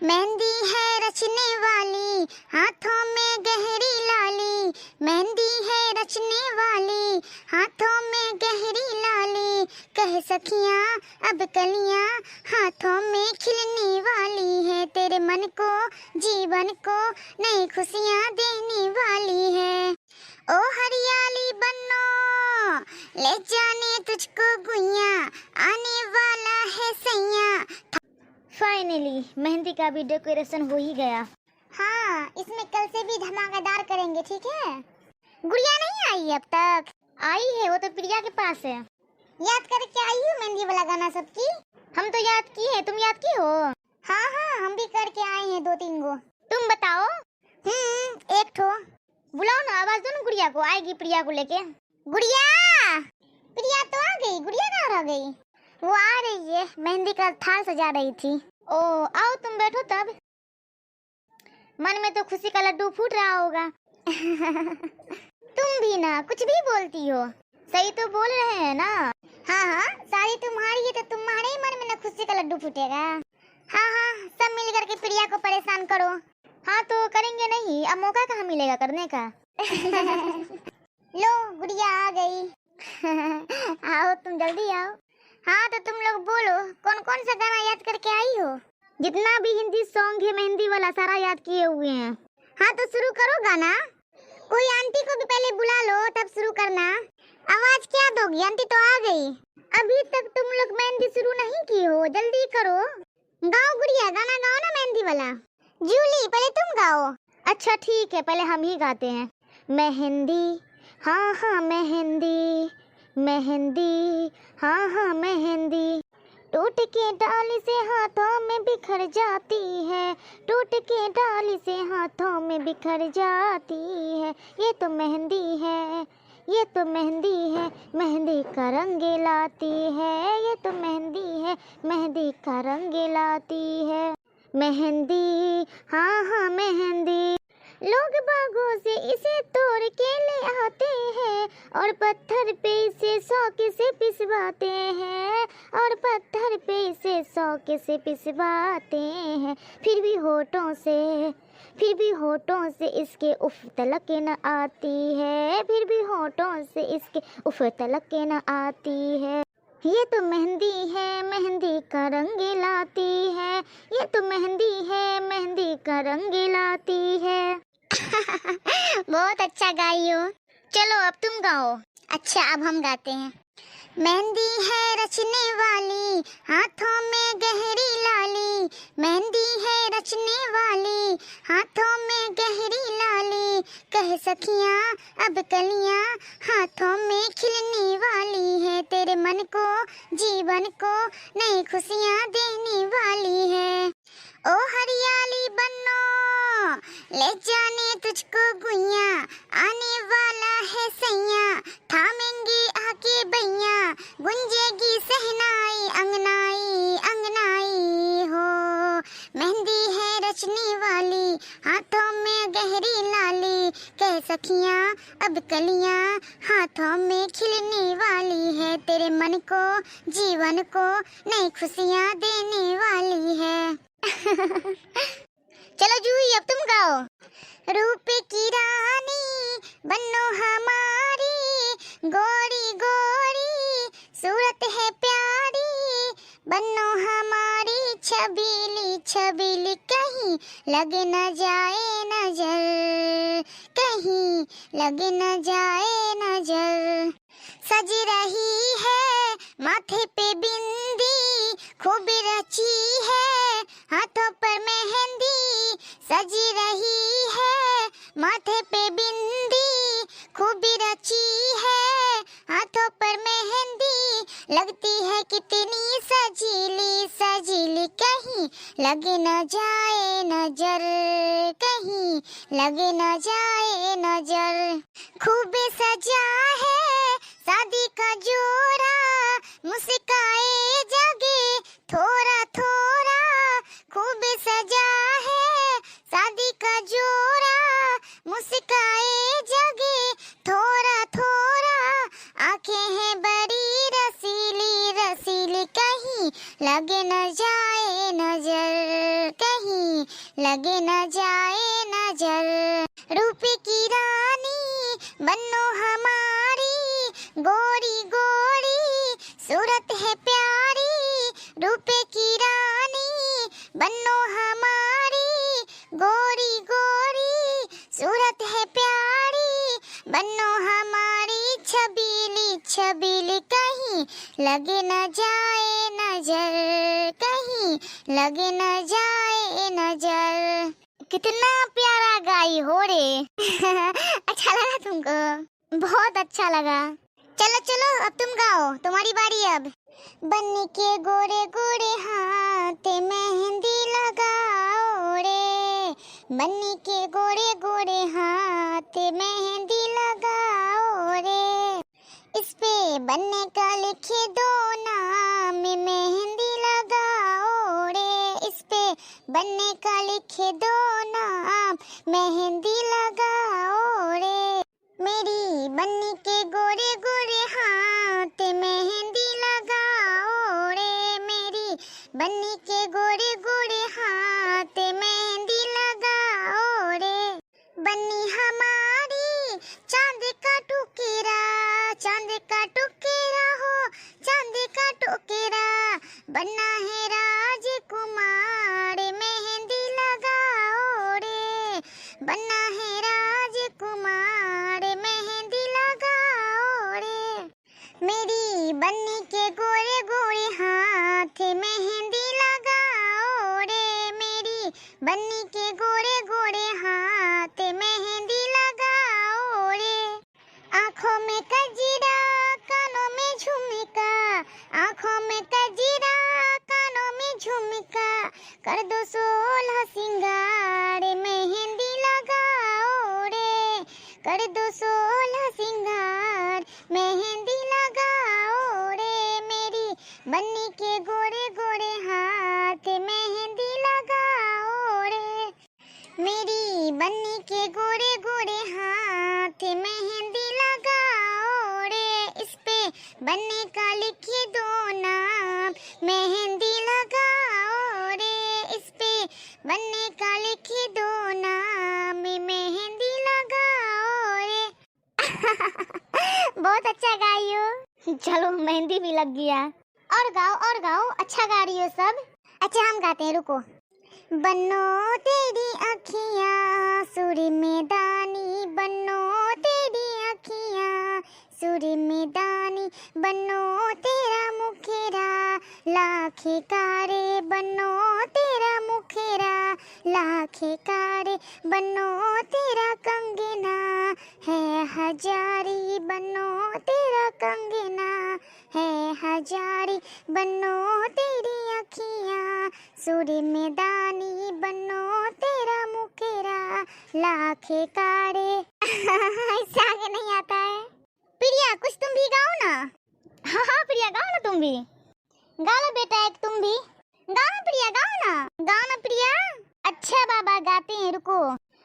मेहंदी है रचने वाली, हाथों में गहरी लाली। मेहंदी है रचने वाली, हाथों में गहरी लाली। कह सखियां अब कलियां हाथों में खिलने वाली है। तेरे मन को जीवन को नई खुशियां देने वाली है। ओ हरियाली बनो ले जाने तुझको गुइया, आने वाला है सैया। फाइनली मेहंदी का भी डेकोरेशन हो ही गया। हाँ, इसमें कल से भी धमाकेदार करेंगे, ठीक है। गुड़िया नहीं आई अब तक? आई है, वो तो प्रिया के पास है। याद करके आई हूँ मेहंदी वाला गाना सबकी। हम तो याद किए हैं, तुम याद की हो? हाँ हाँ, हम भी करके आए हैं 2-3 गो। तुम बताओ। एक ठो बुलाओ ना, आवाज दो ना गुड़िया को, आएगी प्रिया को लेके। गुड़िया! प्रिया तो आ गई, गुड़िया कहाँ रह गई? वो आ रही है, मेहंदी का थाल सजा रही थी। ओ आओ तुम बैठो तब। मन में तो खुशी का लड्डू फूट रहा होगा। तुम भी ना कुछ भी बोलती हो, सही तो बोल रहे हैं ना। हाँ हाँ, सारी तुम्हारी है तो तुम्हारे ही मन में ना खुशी का लड्डू फूटेगा। हाँ हाँ, सब मिल करके प्रिया को परेशान करो। हाँ तो करेंगे नहीं, अब मौका कहाँ मिलेगा करने का। लो गुड़िया आ गई। आओ तुम जल्दी आओ। हाँ तो तुम लोग बोलो, कौन कौन सा गाना याद करके आई हो? जितना भी हिंदी सॉन्ग है मेहंदी वाला सारा याद किए हुए हैं। हाँ तो शुरू करो गाना। कोई आंटी को भी पहले बुला लो तब शुरू करना। आवाज क्या दोगी? आंटी तो आ गई। अभी तक तुम लोग मेहंदी शुरू नहीं की हो, जल्दी करो। गाओ गुड़िया, गाना गाओ ना मेहंदी वाला। जूली पहले तुम गाओ। अच्छा ठीक है, पहले हम ही गाते हैं। मेहंदी हाँ हाँ मेहंदी, मेहंदी हाँ हाँ मेहंदी, टूट के डाली से हाथों में बिखर जाती है, टूट के डाली से हाथों में बिखर जाती है। ये तो मेहंदी है, ये तो मेहंदी है, मेहंदी का रंग लाती है। ये तो मेहंदी है, मेहंदी का रंग लाती है। मेहंदी हाँ हाँ मेहंदी, लोग बागों से इसे तोड़ के ले आते हैं और पत्थर पे इसे शौक से पिसवाते हैं, और पत्थर पे इसे शौक से पिसवाते हैं। फिर भी होठों से इसके उफ तलक न आती है, फिर भी होठों से इसके उफ तलक न आती है। ये तो मेहंदी है, मेहंदी का रंग लाती है। ये तो मेहंदी है, मेहंदी का रंग लाती है। बहुत अच्छा गाई हो। चलो अब तुम गाओ। अच्छा अब हम गाते हैं। मेहंदी है रचने वाली, हाथों में गहरी लाली। मेहंदी है रचने वाली, हाथों में गहरी लाली। कह सखियां अब कलियां हाथों में खिलने वाली है। तेरे मन को जीवन को नई खुशियां देने वाली है। ओ हरियाली बनो ले जाने तुझको गुइया, आने वाला है सैया। थामेंगे आके बैया, गुंजेगी सहनाई अंगनाई अंगनाई हो। मेहंदी है रचने वाली, हाथों में गहरी लाली। कह सखियां अब कलियां हाथों में खिलने वाली है। तेरे मन को जीवन को नई खुशियां देने वाली है। चलो जूही अब तुम गाओ। रूप की रानी बनो हमारी, गोरी गोरी सूरत है प्यारी। बनो हमारी छबीली छबीली, कहीं लग न जाए नजर, कहीं लग न जाए नजर। सज रही है माथे पे बिंदी, खूब रची है हाथों पर मेहंदी। सज रही है माथे पे बिंदी, खूब रची है हाथों पर मेहंदी। लगती है कितनी सजीली सजीली, कहीं लग न जाए नजर, कहीं लग न जाए नजर। खूब सजा है शादी का जोड़ा, मुस्काए जगे थोड़ा थोड़ा। खूब सजा है शादी का जोड़ा, मुस्काए जगे थोड़ा थोड़ा। आंखें हैं बड़ी रसीली रसीली, कहीं लग न जाए नजर, कहीं लगे न जाए नजर। रूप की रानी बनो हमारी, गोरी गोरी सूरत है प्यारी। रूप की रानी बनो हमारी, गोरी गोरी सूरत है प्यारी। बनो हमारी छबीली छबीली, कहीं लगे न जाए नजर, कहीं लगे न जाए नजर। कितना प्यारा गाई हो रे। अच्छा लगा तुमको? बहुत अच्छा लगा। चलो चलो अब तुम गाओ, तुम्हारी बारी अब। बन्नी के गोरे गोरे हाथ मेहंदी लगाओ रे, बन्नी के गोरे गोरे हाथ मेहंदी लगाओ रे। इस पे बन्ने का लिखे दो नाम, मेहंदी लगाओ रे। इस पे बन्ने का लिखे दो नाम, मेहंदी लगाओ रे। मेरी बन्नी के गोरे गोरे हाथ मेहंदी लगाओ रे, मेरी बन्नी के गोरे गोरे हाथ मेहंदी लगाओ रे। बन्नी हमारी चांद का टुकेरा, चांद का टुकेरा हो, चांद का टुकेरा। बन्ना है राजकुमार, मेहंदी लगाओ रे। बन्ना है राजकुमार, मेहंदी लगाओ रे। मेरी बन्नी के गोरे गोरे हाथ मेहंदी लगाओ रे, मेरी बन्नी के गोरे गोरे हाथ मेहंदी लगाओ रे। आँखों में कजरा कानों में झुमका, आँखों में कजरा कानों में झुमका। कर दो 16 सिंगार, मेहंदी लगाओ रे। कर दो 16 सिंगार, मेहंदी लगाओ रे। मेरी बन्नी के गोरे गोरे हाथ मेहंदी लगाओ रे। मेरी बन्नी के गोरे गोरे हाथ मेहंदी लगाओ रे। इस पे बन्ने का लिखे दो नाम, मेहंदी लगाओ रे। इस पे बन्ने का लिखे दो नाम, मेहंदी लगाओ रे। बहुत अच्छा गाई हो। चलो मेहंदी भी लग गया। और गाओ, अच्छा गा रही हो सब। अच्छा हम गाते हैं, रुको। बन्नो तेरी अखियाँ सुर में दानी, बन्नो तेरी अखियाँ सुर में दानी। बन्नो तेरा मुखेरा लाखे कारे, बन्नो तेरा मुखेरा लाखे कारे। बन्नो तेरा कंगना है हजारी, बन्नो तेरा कंगना है हजारी। बन्नो तेरी अखियाँ सुर में दानी, बन्नो तेरा मुखेरा लाखे कारे। ऐसा आगे नहीं आता है। प्रिया कुछ तुम भी गाओ ना। हाँ प्रिया गाओ ना, तुम भी गा लो बेटा, एक तुम भी गाओ ना प्रिया, गाओ ना प्रिया। अच्छा बाबा गाते हैं, रुको।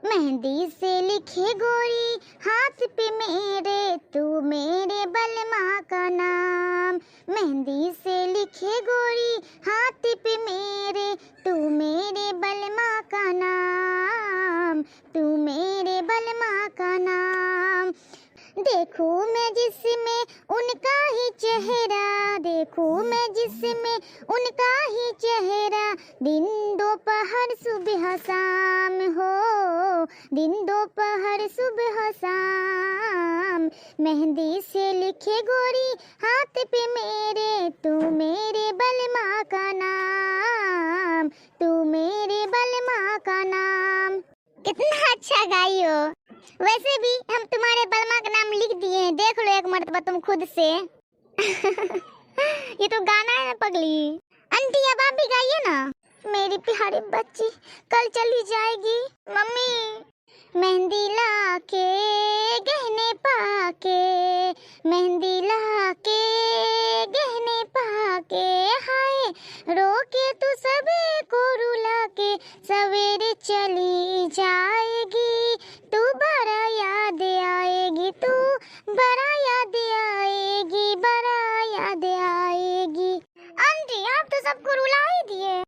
मेहंदी से लिखे गोरी हाथ पे मेरे, तू मेरे बलमा का नाम। मेहंदी से लिखे गोरी हाथ पे मेरे, तू मेरे बलमा का नाम, तू मेरे बलमा का नाम। देखूं मैं जिसमें उनका ही चेहरा, देखूं मैं जिसमें उनका ही चेहरा। दिन दोपहर सुबह शाम हो, दिन दोपहर सुबह शाम। मेहंदी से लिखे गोरी हाथ पे मेरे, तू मेरे बलमा का नाम, तू मेरे बलमा का नाम। कितना अच्छा गाई हो। वैसे भी हम तुम्हारे बलमा का नाम लिख दिए हैं, देख लो एक मर्तबा तुम खुद से। ये तो गाना है ना पगली। आंटी अब आप भी गाइए ना। मेरी प्यारी बच्ची कल चली जाएगी मम्मी। मेहंदी लाके गहने पाके, मेहंदी लाके गहने पाके। हाय रोके तू सबे को रुला के, सवेरे चली जाएगी तू बड़ा याद आएगी, तू बड़ा याद आएगी, बड़ा याद आएगी। आंटी आप तो सबको रुला ही दिए,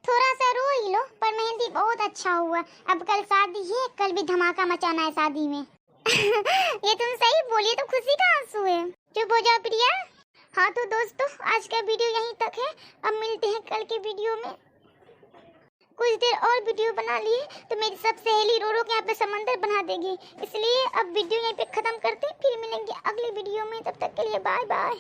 थोड़ा सा रो ही लो। पर मेहंदी बहुत अच्छा हुआ। अब कल शादी है, कल भी धमाका मचाना है शादी में। ये तुम सही बोलिए, तो खुशी का आंसू है। चुप हो जाओ प्रिया। हाँ तो दोस्तों, आज का वीडियो यहीं तक है। अब मिलते हैं कल के वीडियो में। कुछ देर और वीडियो बना लिए तो मेरी सब सहेली रो रो के यहाँ पे समंदर बना देगी, इसलिए अब वीडियो यहीं पे खत्म करते हैं। फिर मिलेंगे अगले वीडियो में, तब तक के लिए बाय बाय।